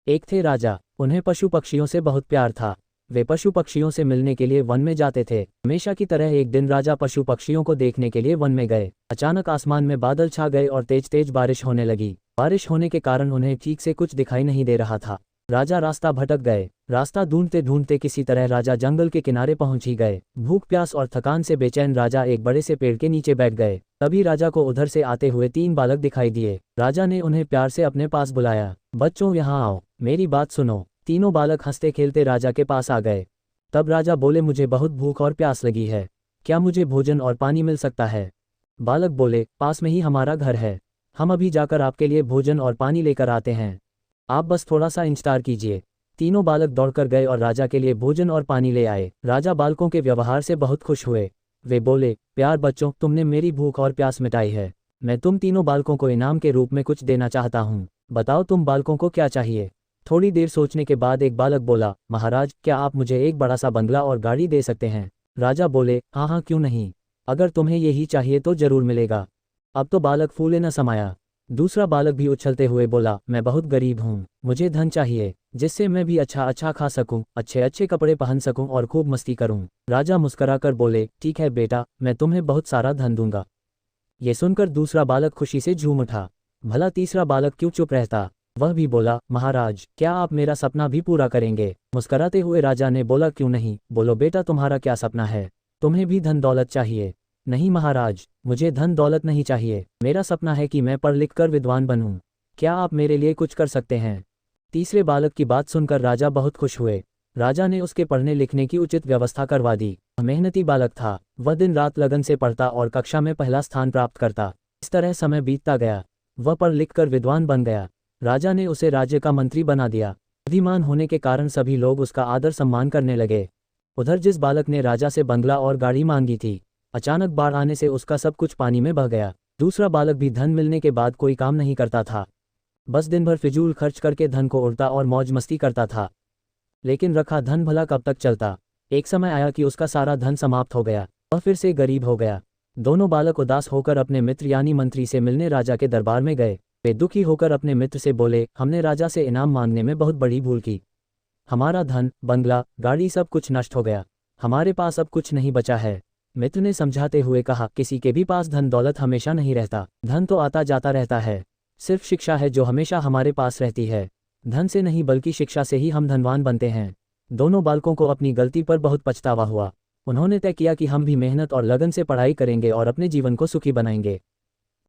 एक थे राजा, उन्हें पशु पक्षियों से बहुत प्यार था। वे पशु पक्षियों से मिलने के लिए वन में जाते थे। हमेशा की तरह एक दिन राजा पशु पक्षियों को देखने के लिए वन में गए। अचानक आसमान में बादल छा गए और तेज तेज बारिश होने लगी। बारिश होने के कारण उन्हें ठीक से कुछ दिखाई नहीं दे रहा था। राजा रास्ता भटक गए। रास्ता ढूंढते ढूंढते किसी तरह राजा जंगल के किनारे पहुंच ही गए। भूख प्यास और थकान से बेचैन राजा एक बड़े से पेड़ के नीचे बैठ गए। तभी राजा को उधर से आते हुए 3 बालक दिखाई दिए। राजा ने उन्हें प्यार से अपने पास बुलाया। बच्चों, यहाँ आओ, मेरी बात सुनो। तीनों बालक हंसते खेलते राजा के पास आ गए। तब राजा बोले, मुझे बहुत भूख और प्यास लगी है, क्या मुझे भोजन और पानी मिल सकता है? बालक बोले, पास में ही हमारा घर है, हम अभी जाकर आपके लिए भोजन और पानी लेकर आते हैं, आप बस थोड़ा सा इंतजार कीजिए। तीनों बालक दौड़कर गए और राजा के लिए भोजन और पानी ले आए। राजा बालकों के व्यवहार से बहुत खुश हुए। वे बोले, प्यार बच्चों, तुमने मेरी भूख और प्यास मिटाई है। मैं तुम तीनों बालकों को इनाम के रूप में कुछ देना चाहता हूँ। बताओ तुम बालकों को क्या चाहिए? थोड़ी देर सोचने के बाद एक बालक बोला, महाराज, क्या आप मुझे एक बड़ा सा बंगला और गाड़ी दे सकते हैं? राजा बोले, हाँ हाँ, क्यों नहीं, अगर तुम्हें यही चाहिए तो जरूर मिलेगा। अब तो बालक फूले न समाया। दूसरा बालक भी उछलते हुए बोला, मैं बहुत गरीब हूँ, मुझे धन चाहिए, जिससे मैं भी अच्छा अच्छा खा सकूं, अच्छे अच्छे कपड़े पहन सकूं और खूब मस्ती करूं। राजा मुस्कुराकर बोले, ठीक है बेटा, मैं तुम्हें बहुत सारा धन दूंगा। ये सुनकर दूसरा बालक खुशी से झूम उठा। भला तीसरा बालक क्यों चुप रहता? वह भी बोला, महाराज, क्या आप मेरा सपना भी पूरा करेंगे? मुस्कुराते हुए राजा ने बोला, क्यों नहीं, बोलो बेटा, तुम्हारा क्या सपना है? तुम्हें भी धन दौलत चाहिए? नहीं महाराज, मुझे धन दौलत नहीं चाहिए, मेरा सपना है कि मैं पढ़ लिख कर विद्वान बनूं। क्या आप मेरे लिए कुछ कर सकते हैं? तीसरे बालक की बात सुनकर राजा बहुत खुश हुए। राजा ने उसके पढ़ने लिखने की उचित व्यवस्था करवा दी। मेहनती बालक था, वह दिन रात लगन से पढ़ता और कक्षा में पहला स्थान प्राप्त करता। इस तरह समय बीतता गया, वह पढ़ लिख कर विद्वान बन गया। राजा ने उसे राज्य का मंत्री बना दिया। बुद्धिमान होने के कारण सभी लोग उसका आदर सम्मान करने लगे। उधर जिस बालक ने राजा से बंगला और गाड़ी मांगी थी, अचानक बाढ़ आने से उसका सब कुछ पानी में बह गया। दूसरा बालक भी धन मिलने के बाद कोई काम नहीं करता था, बस दिन भर फिजूल खर्च करके धन को उड़ता और मौज मस्ती करता था। लेकिन रखा धन भला कब तक चलता? एक समय आया कि उसका सारा धन समाप्त हो गया, वह फिर से गरीब हो गया। दोनों बालक उदास होकर अपने मित्र यानी मंत्री से मिलने राजा के दरबार में गए। वे दुखी होकर अपने मित्र से बोले, हमने राजा से इनाम मांगने में बहुत बड़ी भूल की। हमारा धन, बंगला, गाड़ी सब कुछ नष्ट हो गया, हमारे पास अब कुछ नहीं बचा है। मित्र ने समझाते हुए कहा, किसी के भी पास धन दौलत हमेशा नहीं रहता, धन तो आता जाता रहता है, सिर्फ शिक्षा है जो हमेशा हमारे पास रहती है। धन से नहीं बल्कि शिक्षा से ही हम धनवान बनते हैं। दोनों बालकों को अपनी गलती पर बहुत पछतावा हुआ। उन्होंने तय किया कि हम भी मेहनत और लगन से पढ़ाई करेंगे और अपने जीवन को सुखी बनाएंगे।